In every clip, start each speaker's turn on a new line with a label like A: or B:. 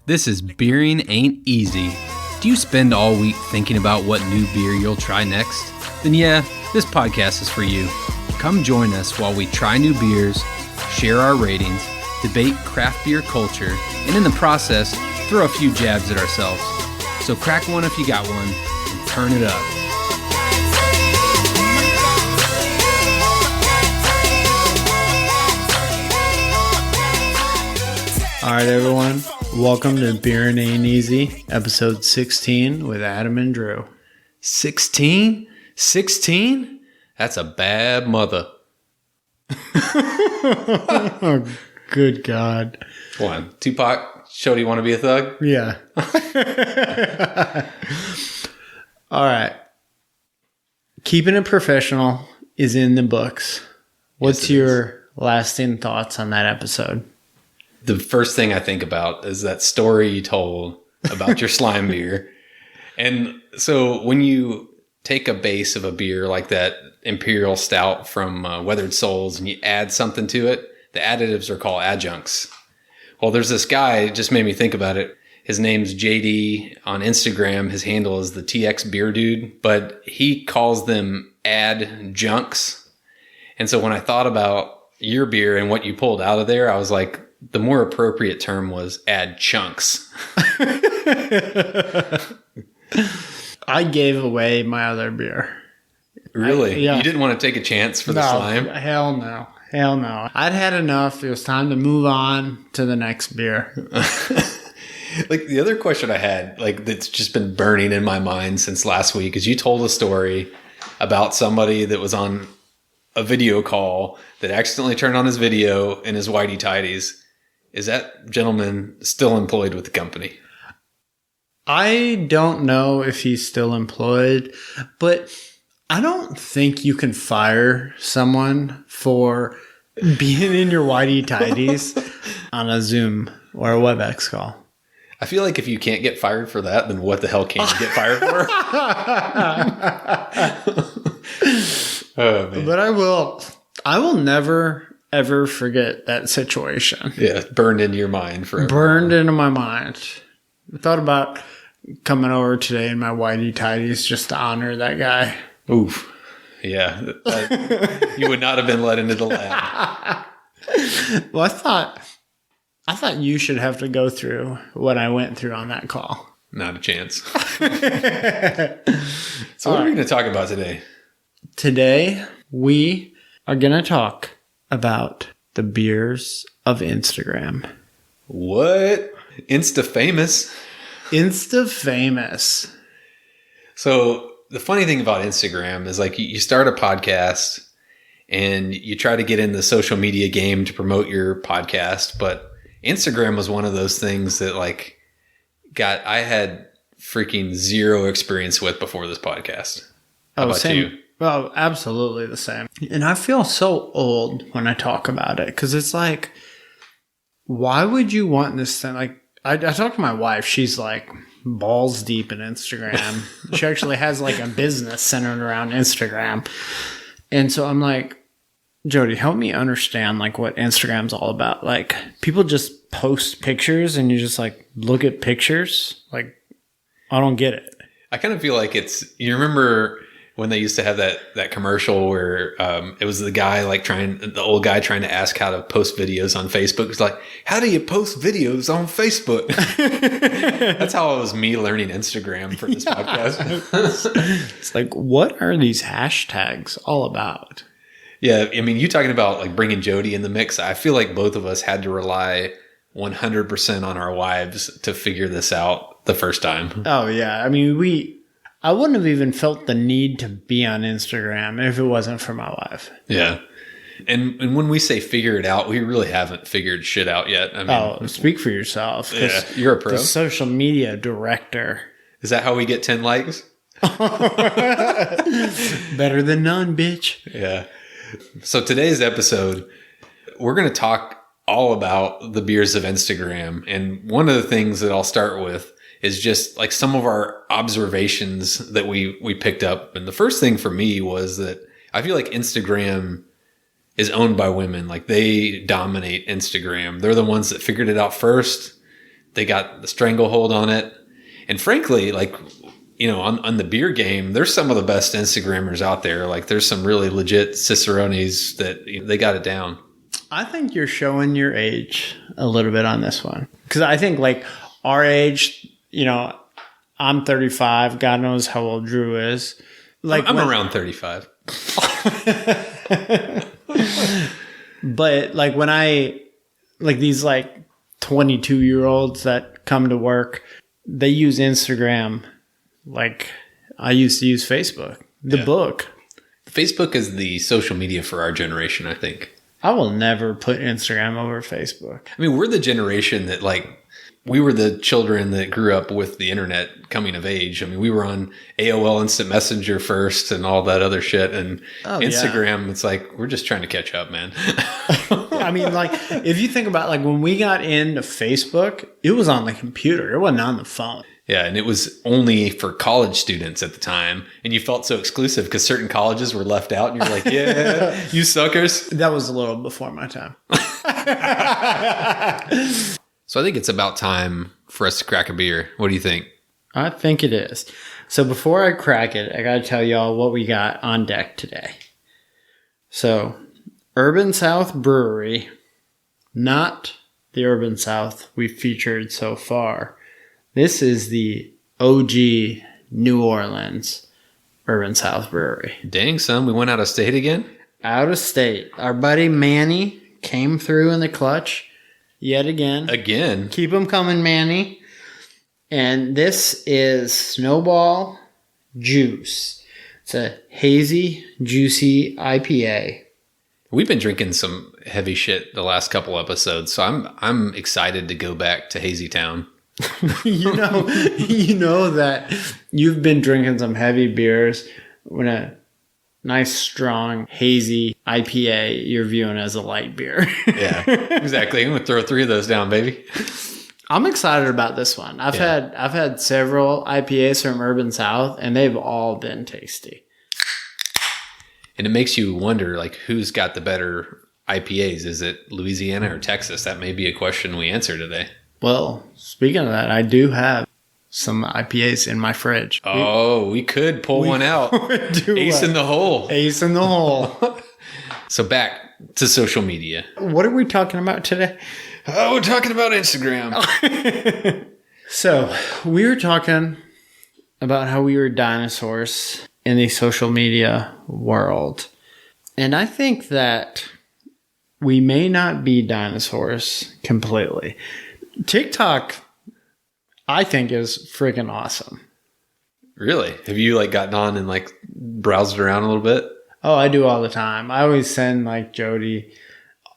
A: This is Beering Ain't Easy. Do you spend all week thinking about what new beer you'll try next? Then yeah, this podcast is for you. Come join us while we try new beers, share our ratings, debate craft beer culture, and in the process, throw a few jabs at ourselves. So crack one if you got one, and turn it up.
B: All right, everyone. Welcome to Beering Ain't Easy, episode 16 with Adam and Drew.
A: 16? 16? That's a bad mother.
B: Oh, good God.
A: One, Tupac, Shorty wanna be a thug?
B: Yeah. All right. Keeping it professional is in the books. What's your lasting thoughts on that episode?
A: The first thing I think about is that story you told about your slime beer. And so when you take a base of a beer like that Imperial Stout from Weathered Souls and you add something to it, the additives are called adjuncts. Well, there's this guy, it just made me think about it. His name's JD on Instagram. His handle is the TX Beer Dude, but he calls them adjuncts. And so when I thought about your beer and what you pulled out of there, I was like, the more appropriate term was add chunks.
B: I gave away my other beer.
A: Really?
B: Yeah.
A: You didn't want to take a chance for the slime?
B: Hell no. Hell no. I'd had enough. It was time to move on to the next beer.
A: Like the other question I had, like that's just been burning in my mind since last week, is you told a story about somebody that was on a video call that accidentally turned on his video in his whitey tighties. Is that gentleman still employed with the company?
B: I don't know if he's still employed, but I don't think you can fire someone for being in your whitey tighties on a Zoom or a WebEx call.
A: I feel like if you can't get fired for that, then what the hell can you get fired for? Oh, man.
B: But I will never ever forget that situation.
A: Yeah, burned into your mind forever.
B: Burned into my mind. I thought about coming over today in my whitey tighties just to honor that guy.
A: Oof. Yeah. You would not have been let into the lab.
B: Well, I thought you should have to go through what I went through on that call.
A: Not a chance. So what are we going to talk about today?
B: Today, we are going to talk about the beers of Instagram.
A: What? Insta famous?
B: Insta famous.
A: So the funny thing about Instagram is like you start a podcast and you try to get in the social media game to promote your podcast, but Instagram was one of those things that like I had freaking zero experience with before this podcast. How about
B: same.
A: you?
B: Well, absolutely the same. And I feel so old when I talk about it because it's like, why would you want this thing? Like, I talked to my wife. She's like balls deep in Instagram. She actually has like a business centered around Instagram. And so I'm like, Jody, help me understand like what Instagram's all about. Like people just post pictures and you just like look at pictures. Like, I don't get it.
A: I kind of feel like you remember when they used to have that commercial where it was the old guy trying to ask how to post videos on Facebook. It's like, how do you post videos on Facebook? That's how it was me learning Instagram for this podcast.
B: It's like, what are these hashtags all about?
A: Yeah, I mean, you talking about like bringing Jody in the mix. I feel like both of us had to rely 100% on our wives to figure this out the first time.
B: Oh, yeah. I mean, I wouldn't have even felt the need to be on Instagram if it wasn't for my wife.
A: Yeah. And when we say figure it out, we really haven't figured shit out yet. I mean,
B: speak for yourself.
A: Yeah, you're a pro.
B: The social media director.
A: Is that how we get 10 likes?
B: Better than none, bitch.
A: Yeah. So today's episode, we're going to talk all about the beers of Instagram. And one of the things that I'll start with is just like some of our observations that we picked up. And the first thing for me was that I feel like Instagram is owned by women. Like they dominate Instagram. They're the ones that figured it out first. they got the stranglehold on it. And frankly, like, you know, on the beer game, there's some of the best Instagrammers out there. Like, there's some really legit cicerones that, you know, they got it down.
B: I think you're showing your age a little bit on this one. Because I think, like, our age, you know, I'm 35. God knows how old Drew is. Like,
A: I'm around 35.
B: But, like, when like, these, like, 22-year-olds that come to work, they use Instagram. Like, I used to use Facebook. The book.
A: Facebook is the social media for our generation, I think.
B: I will never put Instagram over Facebook.
A: I mean, we're the generation that, like, we were the children that grew up with the internet coming of age. I mean, we were on AOL Instant Messenger first and all that other shit. And Instagram, It's like, we're just trying to catch up, man.
B: I mean, like, if you think about, like, when we got into Facebook, it was on the computer. It wasn't on the phone.
A: Yeah, and it was only for college students at the time. And you felt so exclusive because certain colleges were left out. And you're like, yeah, you suckers.
B: That was a little before my time.
A: So I think it's about time for us to crack a beer. What do you think?
B: I think it is. So before I crack it, I got to tell y'all what we got on deck today. So, Urban South Brewery, not the Urban South we've featured so far. This is the OG New Orleans Urban South Brewery.
A: Dang, son, we went out of state again?
B: Out of state. Our buddy Manny came through in the clutch yet again.
A: Again?
B: Keep them coming, Manny. And this is Snowball Juice. It's a hazy, juicy IPA.
A: We've been drinking some heavy shit the last couple episodes, so I'm excited to go back to Hazy Town.
B: you know that you've been drinking some heavy beers when a nice, strong, hazy IPA you're viewing as a light beer.
A: Yeah, exactly. I'm going to throw 3 of those down, baby.
B: I'm excited about this one. I've had several IPAs from Urban South, and they've all been tasty.
A: And it makes you wonder, like, who's got the better IPAs? Is it Louisiana or Texas? That may be a question we answer today.
B: Well, speaking of that, I do have some IPAs in my fridge.
A: We could pull one out. Ace in the hole.
B: Ace in the hole.
A: So back to social media.
B: What are we talking about today?
A: Oh, we're talking about Instagram.
B: So we were talking about how we were dinosaurs in the social media world. And I think that we may not be dinosaurs completely. TikTok, I think, is freaking awesome.
A: Really? Have you, like, gotten on and, like, browsed around a little bit?
B: Oh, I do all the time. I always send, like, Jody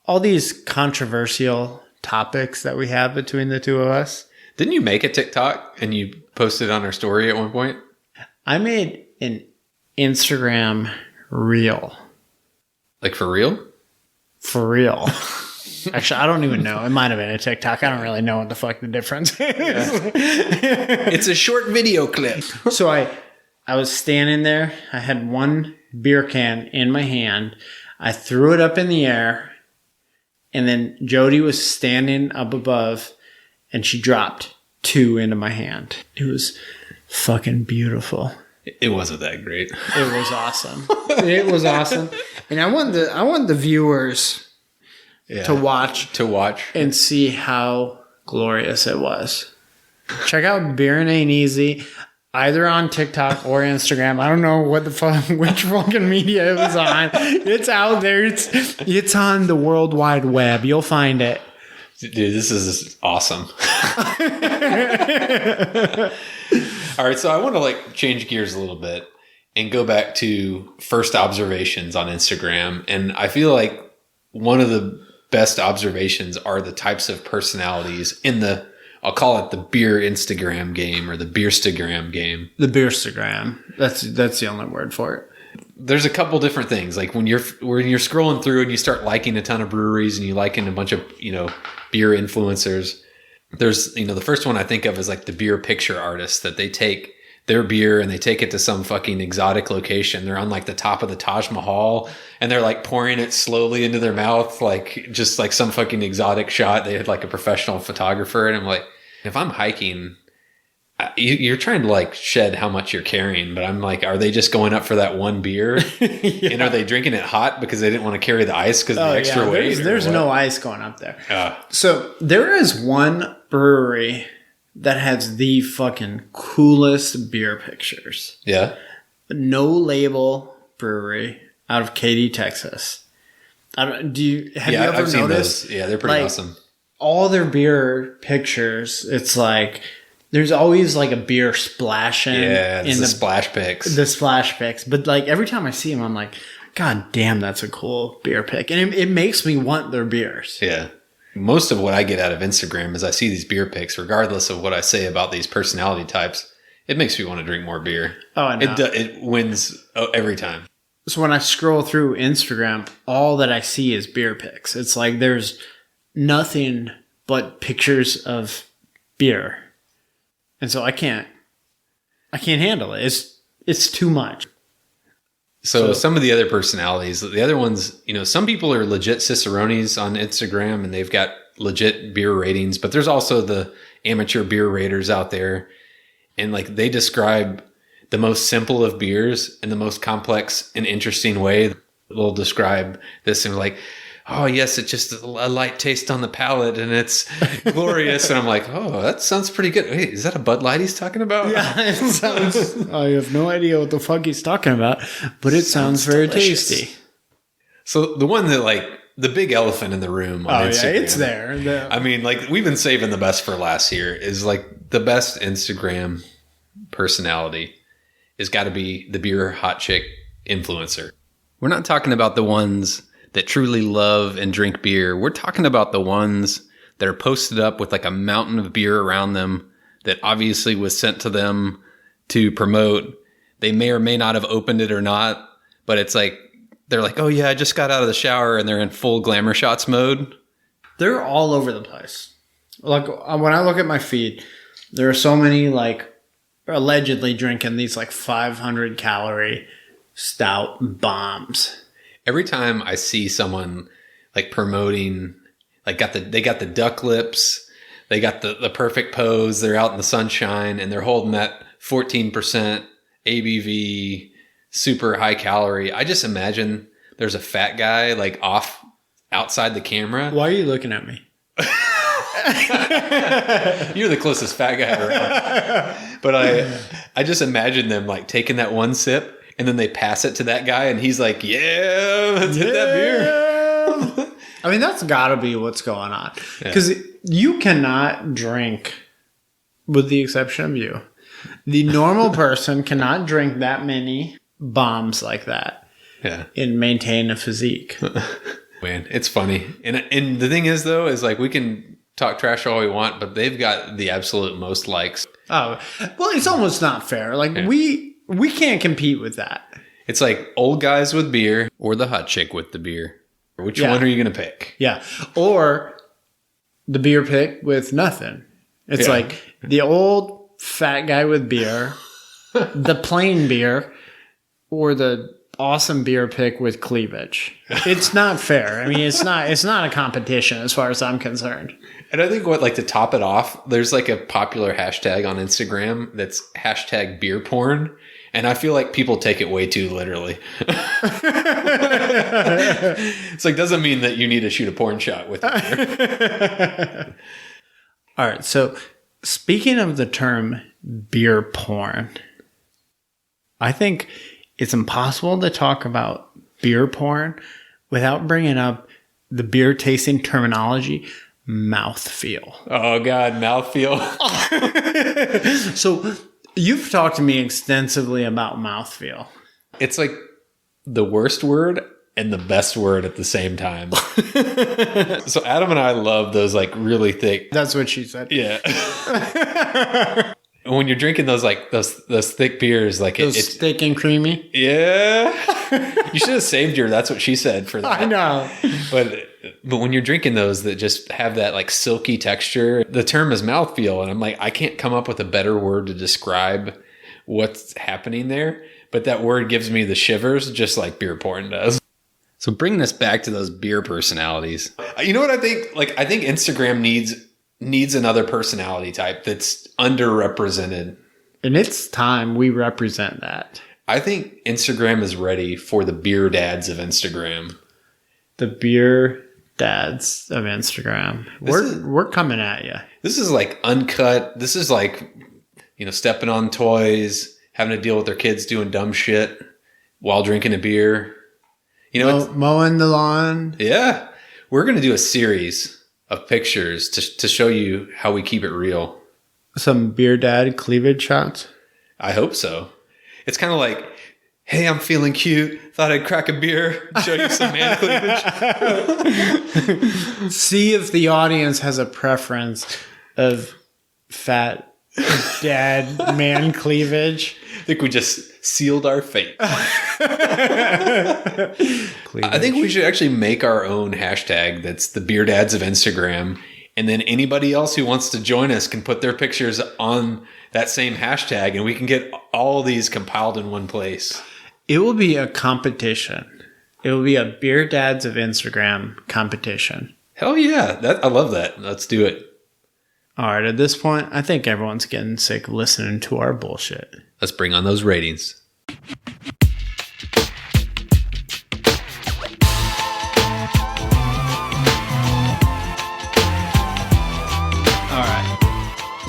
B: all these controversial topics that we have between the two of us.
A: Didn't you make a TikTok and you posted on our story at one point?
B: I made an Instagram reel.
A: Like, for real?
B: For real. Actually, I don't even know. It might have been a TikTok. I don't really know what the fuck the difference is. Yeah.
A: It's a short video clip.
B: So I was standing there. I had one beer can in my hand. I threw it up in the air. And then Jody was standing up above. And she dropped 2 into my hand. It was fucking beautiful.
A: It wasn't that great.
B: It was awesome. It was awesome. And I want the viewers...
A: Yeah.
B: To watch and see how glorious it was. Check out Beerin' Ain't Easy, either on TikTok or Instagram. I don't know what the fuck, which fucking media it was on. It's out there. It's on the World Wide Web. You'll find it.
A: Dude, this is awesome. All right, so I want to, like, change gears a little bit and go back to first observations on Instagram. And I feel like one of the best observations are the types of personalities in the, I'll call it the beer Instagram game or the Beerstagram game.
B: The Beerstagram. That's the only word for it.
A: There's a couple different things. Like when you're scrolling through and you start liking a ton of breweries and you liking a bunch of, beer influencers. There's, the first one I think of is like the beer picture artists that they take their beer and they take it to some fucking exotic location. They're on like the top of the Taj Mahal and they're like pouring it slowly into their mouth, like just like some fucking exotic shot. They had like a professional photographer and I'm like, if I'm hiking, you're trying to like shed how much you're carrying, but I'm like, are they just going up for that one beer? Yeah. And are they drinking it hot because they didn't want to carry the ice because of the extra weight?
B: There's no ice going up there. So there is one brewery that has the fucking coolest beer pictures.
A: Yeah.
B: No Label Brewery out of Katy, Texas. Have you ever
A: I've seen
B: noticed?
A: those. Yeah, they're pretty awesome.
B: All their beer pictures, it's like there's always like a beer splashing.
A: Yeah, in the splash pics.
B: The splash pics. But like every time I see them, I'm like, God damn, that's a cool beer pic. And it makes me want their beers.
A: Yeah. Most of what I get out of Instagram is I see these beer pics, regardless of what I say about these personality types. It makes me want to drink more beer.
B: Oh, I know.
A: It wins every time.
B: So when I scroll through Instagram, all that I see is beer pics. It's like there's nothing but pictures of beer. And so I can't handle it. It's too much.
A: So some of the other personalities, the other ones, some people are legit cicerones on Instagram and they've got legit beer ratings, but there's also the amateur beer raters out there. And like they describe the most simple of beers in the most complex and interesting way. They'll describe this and like, oh yes, it's just a light taste on the palate and it's glorious. And I'm like, oh, that sounds pretty good. Wait, is that a Bud Light he's talking about?
B: Yeah, it sounds. I have no idea what the fuck he's talking about, but it sounds very delicious. Tasty.
A: So the one that like the big elephant in the room on Instagram.
B: Yeah, it's there.
A: I mean, like we've been saving the best for last here is like the best Instagram personality has got to be the beer hot chick influencer. We're not talking about the ones that truly love and drink beer. We're talking about the ones that are posted up with like a mountain of beer around them that obviously was sent to them to promote. They may or may not have opened it or not, but it's like, they're like, oh yeah, I just got out of the shower and they're in full glamour shots mode.
B: They're all over the place. Like when I look at my feed, there are so many like allegedly drinking these like 500 calorie stout bombs.
A: Every time I see someone like promoting, like they got the duck lips, they got the perfect pose, they're out in the sunshine and they're holding that 14% ABV, super high calorie. I just imagine there's a fat guy like off outside the camera.
B: Why are you looking at me?
A: You're the closest fat guy around. But I just imagine them like taking that one sip and then they pass it to that guy and he's like, yeah, let's hit that beer.
B: I mean, that's got to be what's going on. Because you cannot drink, with the exception of you. The normal person cannot drink that many bombs like that and maintain a physique.
A: Man, it's funny. And the thing is, though, is like we can talk trash all we want, but they've got the absolute most likes.
B: Oh, well, it's almost not fair. Like we can't compete with that.
A: It's like old guys with beer or the hot chick with the beer. Which one are you going to pick?
B: Yeah. Or the beer pick with nothing. It's like the old fat guy with beer, the plain beer, or the awesome beer pick with cleavage. It's not fair. I mean, it's not a competition as far as I'm concerned.
A: And I think to top it off, there's like a popular hashtag on Instagram that's hashtag beer porn. And I feel like people take it way too literally. It's like, doesn't mean that you need to shoot a porn shot with beer.
B: All right. So speaking of the term beer porn, I think it's impossible to talk about beer porn without bringing up the beer tasting terminology, mouthfeel.
A: Oh, God, mouthfeel.
B: So you've talked to me extensively about mouthfeel.
A: It's like the worst word and the best word at the same time. So Adam and I love those like really thick.
B: That's what she said.
A: Yeah. When you're drinking those like those thick beers, like
B: it's thick and creamy.
A: Yeah. You should have saved your "that's what she said" for that.
B: I know.
A: But when you're drinking those that just have that like silky texture, the term is mouthfeel, and I'm like, I can't come up with a better word to describe what's happening there. But that word gives me the shivers, just like beer porn does. So bring this back to those beer personalities. You know what I think? Like, I think Instagram needs needs another personality type that's underrepresented.
B: And it's time we represent that.
A: I think Instagram is ready for the beer dads of Instagram.
B: The beer dads of Instagram. We're coming at you.
A: This is like uncut. This is like, stepping on toys, having to deal with their kids doing dumb shit while drinking a beer.
B: Mowing the lawn.
A: Yeah. We're going to do a series of pictures to show you how we keep it real. Some
B: beer dad cleavage shots?
A: I hope so. It's kind of like, hey, I'm feeling cute. Thought I'd crack a beer and show you some man cleavage.
B: See if the audience has a preference of fat dad man cleavage.
A: I think we just sealed our fate. I think we should actually make our own hashtag that's the beer dads of Instagram. And then anybody else who wants to join us can put their pictures on that same hashtag and we can get all these compiled in one place.
B: It will be a competition. It will be a beer dads of Instagram competition.
A: Hell yeah. I love that. Let's do it.
B: All right. At this point, I think everyone's getting sick of listening to our bullshit.
A: Let's bring on those ratings.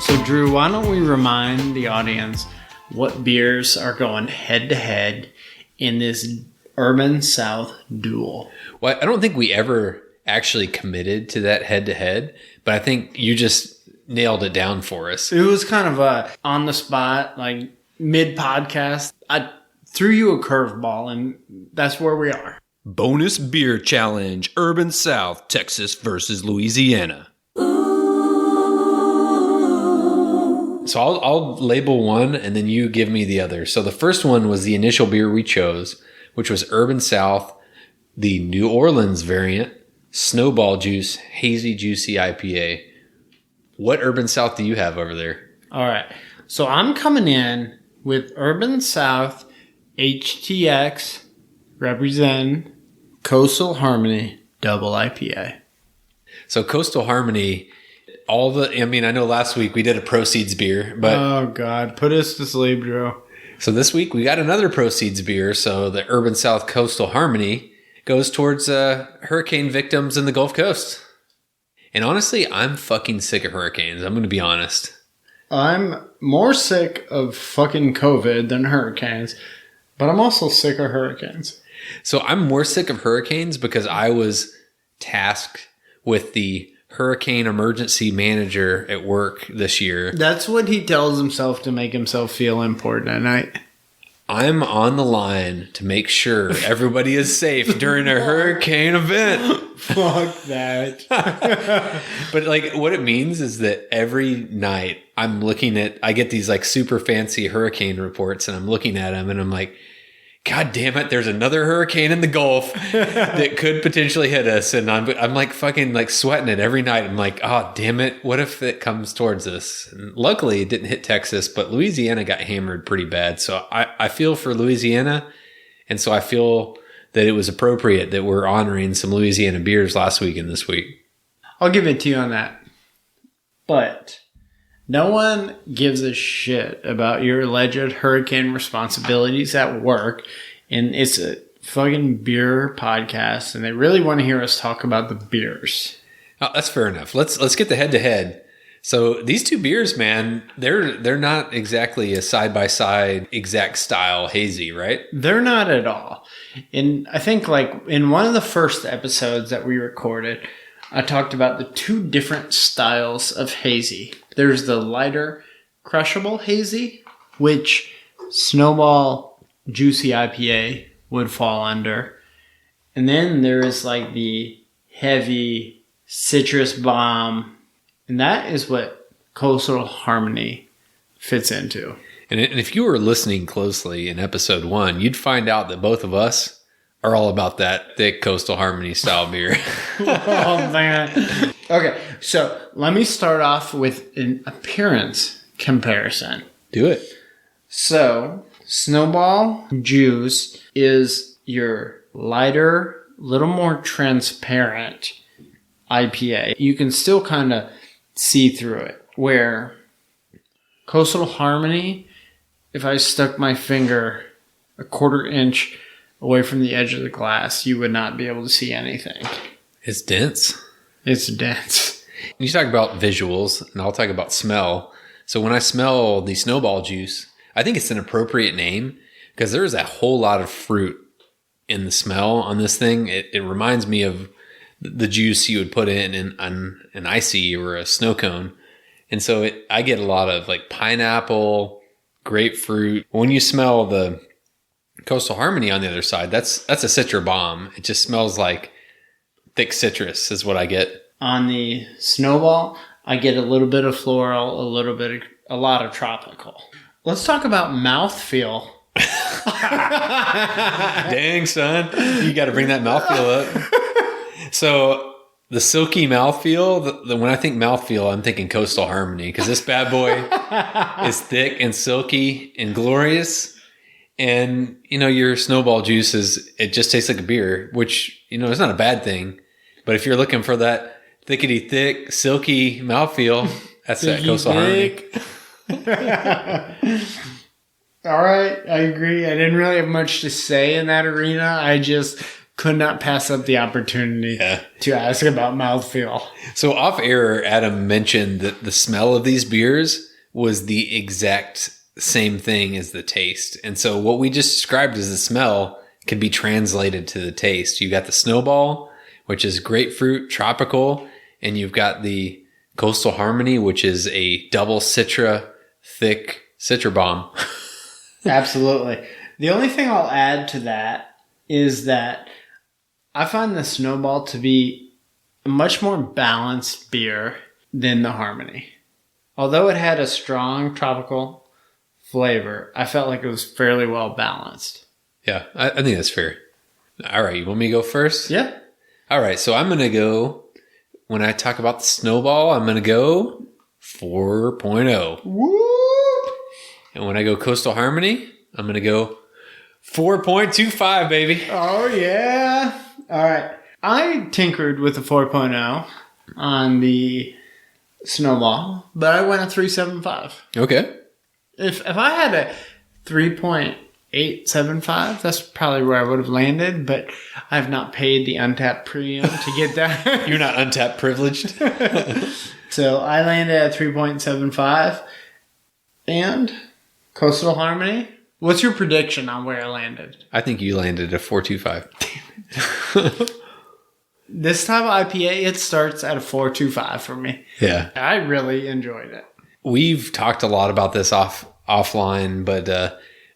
B: So, Drew, why don't we remind the audience what beers are going head-to-head in this Urban South duel?
A: Well, I don't think we ever actually committed to that head-to-head, but I think you just nailed it down for us.
B: It was kind of a on-the-spot, like, mid-podcast. I threw you a curveball, and that's where we are.
A: Bonus beer challenge, Urban South, Texas versus Louisiana. So I'll label one and then you give me the other. So the first one was the initial beer we chose, which was Urban South, the New Orleans variant, Snowball Juice, Hazy Juicy IPA. What Urban South do you have over there?
B: All right. So I'm coming in with Urban South HTX represent Coastal Harmony Double IPA.
A: So Coastal Harmony... I know last week we did a Proceeds beer, but...
B: Oh, God. Put us to sleep, Drew.
A: So this week we got another Proceeds beer. So the Urban South Coastal Harmony goes towards hurricane victims in the Gulf Coast. And honestly, I'm fucking sick of hurricanes. I'm going to be honest.
B: I'm more sick of fucking COVID than hurricanes, but I'm also sick of hurricanes.
A: So I'm more sick of hurricanes because I was tasked with the hurricane emergency manager at work this year.
B: That's what he tells himself to make himself feel important. And
A: I'm on the line to make sure everybody is safe during a hurricane event.
B: Fuck that.
A: But like what it means is that every night I get these like super fancy hurricane reports and I'm looking at them and I'm like, God damn it, there's another hurricane in the Gulf that could potentially hit us. And I'm like fucking like sweating it every night. I'm like, oh, damn it. What if it comes towards us? And luckily, it didn't hit Texas, but Louisiana got hammered pretty bad. So I feel for Louisiana. And so I feel that it was appropriate that we're honoring some Louisiana beers last week and this week.
B: I'll give it to you on that. But no one gives a shit about your alleged hurricane responsibilities at work. And it's a fucking beer podcast. And they really want to hear us talk about the beers.
A: Oh, that's fair enough. Let's get the head to head. So these two beers, man, they're not exactly a side-by-side exact style hazy, right?
B: They're not at all. And I think like in one of the first episodes that we recorded, I talked about the two different styles of hazy. There's the lighter, crushable hazy, which Snowball Juicy IPA would fall under. And then there is like the heavy citrus bomb. And that is what Coastal Harmony fits into.
A: And if you were listening closely in episode 1, you'd find out that both of us are all about that thick Coastal Harmony style beer.
B: Oh, man. Okay, so let me start off with an appearance comparison.
A: Do it.
B: So, Snowball Juice is your lighter, little more transparent IPA. You can still kind of see through it. Where Coastal Harmony, if I stuck my finger a 1/4 inch away from the edge of the glass, you would not be able to see anything.
A: It's dense.
B: It's dense.
A: You talk about visuals, and I'll talk about smell. So when I smell the Snowball juice, I think it's an appropriate name because there is a whole lot of fruit in the smell on this thing. It reminds me of the juice you would put in an icy or a snow cone. And so I get a lot of like pineapple, grapefruit. When you smell the Coastal Harmony on the other side, that's a Citra bomb. It just smells like thick citrus is what I get.
B: On the Snowball, I get a little bit of floral, a lot of tropical. Let's talk about mouthfeel.
A: Dang, son. You got to bring that mouthfeel up. So the silky mouthfeel, when I think mouthfeel, I'm thinking Coastal Harmony because this bad boy is thick and silky and glorious. And, your Snowball juice it just tastes like a beer, which, is not a bad thing. But if you're looking for that thickety thick, silky mouthfeel, that's that Coastal Harmony.
B: All right, I agree. I didn't really have much to say in that arena. I just could not pass up the opportunity to ask about mouthfeel.
A: So off air, Adam mentioned that the smell of these beers was the exact same thing as the taste. And so what we just described as the smell can be translated to the taste. You got the Snowball, which is grapefruit, tropical, and you've got the Coastal Harmony, which is a double Citra, thick Citra bomb.
B: Absolutely. The only thing I'll add to that is that I find the Snowball to be a much more balanced beer than the Harmony. Although it had a strong tropical flavor, I felt like it was fairly well balanced.
A: Yeah, I think that's fair. All right, you want me to go first?
B: Yeah.
A: All right, so I'm going to go, when I talk about the Snowball, I'm going to go 4.0.
B: Woo!
A: And when I go Coastal Harmony, I'm going to go 4.25, baby.
B: Oh, yeah. All right. I tinkered with the 4.0 on the Snowball, but I went a 3.75.
A: Okay.
B: If I had a 3.875, that's probably where I would have landed, but I have not paid the untapped premium to get that.
A: You're not untapped privileged.
B: So I landed at 3.75. And Coastal Harmony, what's your prediction on where I landed?
A: I think you landed at 4.25.
B: Damn it. This type of IPA, it starts at a 4.25 for me.
A: Yeah.
B: I really enjoyed it.
A: We've talked a lot about this offline, but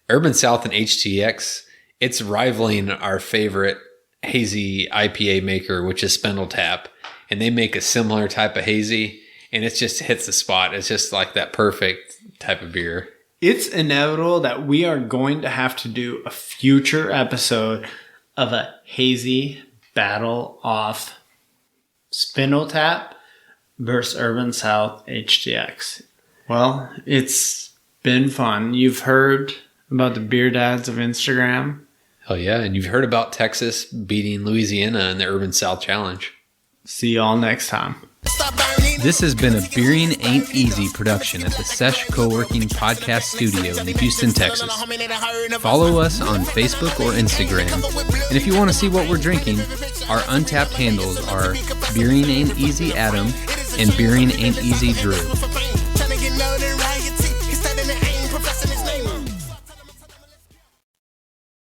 A: Urban South and HTX, it's rivaling our favorite hazy IPA maker, which is Spindle Tap. And they make a similar type of hazy, and it just hits the spot. It's just like that perfect type of beer.
B: It's inevitable that we are going to have to do a future episode of a hazy battle off Spindle Tap versus Urban South HTX. Well, it's been fun. You've heard about the beer dads of Instagram.
A: Oh, yeah. And you've heard about Texas beating Louisiana in the Urban South Challenge. See y'all next time. This has been a Beering Ain't Easy production at the Sesh Co-working Podcast Studio in Houston, Texas. Follow us on Facebook or Instagram. And if you want to see what we're drinking, our untapped handles are Beering Ain't Easy Adam and Beering Ain't Easy Drew.